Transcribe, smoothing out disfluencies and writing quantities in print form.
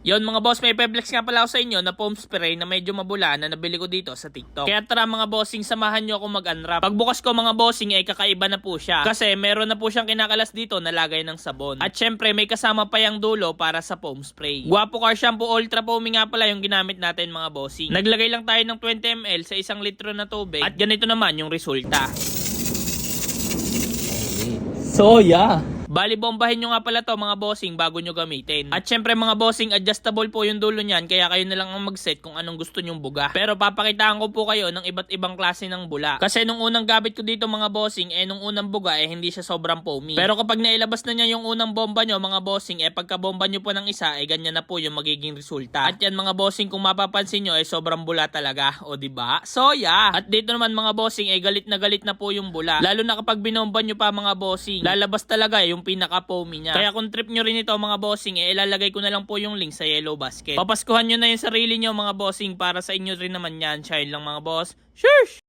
Yon mga boss, may pe-flex nga pala ako sa inyo na foam spray na medyo mabula na nabili ko dito sa TikTok. Kaya tara mga bossing, samahan nyo ako mag-unwrap. Pagbukas ko mga bossing ay kakaiba na po siya. Kasi meron na po siyang kinakalas dito na lagay ng sabon. At syempre may kasama pa yung dulo para sa foam spray. Guapo Car Shampoo Ultra Foaming nga pala yung ginamit natin mga bossing. Naglagay lang tayo ng 20 ml sa 1 litro na tubig. At ganito naman yung resulta. So yeah. Bali, bombahin nyo nga pala to mga bossing bago nyo gamitin. At syempre mga bossing, adjustable po yung dulo nyan, kaya kayo na lang ang mag-set kung anong gusto nyong buga. Pero papakitaan ko po kayo ng iba't ibang klase ng bula. Kasi nung unang gamit ko dito mga bossing, nung unang buga hindi siya sobrang foamy. Pero kapag nailabas na niya yung unang bomba nyo mga bossing, pagka bomba nyo po ng isa, ganyan na po yung magiging resulta. At yan mga bossing, kung mapapansin nyo, sobrang bula talaga. O diba? So yeah. At dito naman mga bossing, galit na po yung bula. Lalo na kapag binomba nyo pa mga bossing, lalabas talaga yung pinaka-foamy niya. Kaya kung trip nyo rin ito mga bossing, ilalagay ko na lang po yung link sa yellow basket. Papaskuhan nyo na yung sarili nyo mga bossing, para sa inyo rin naman yan. Shine lang mga boss. Shush!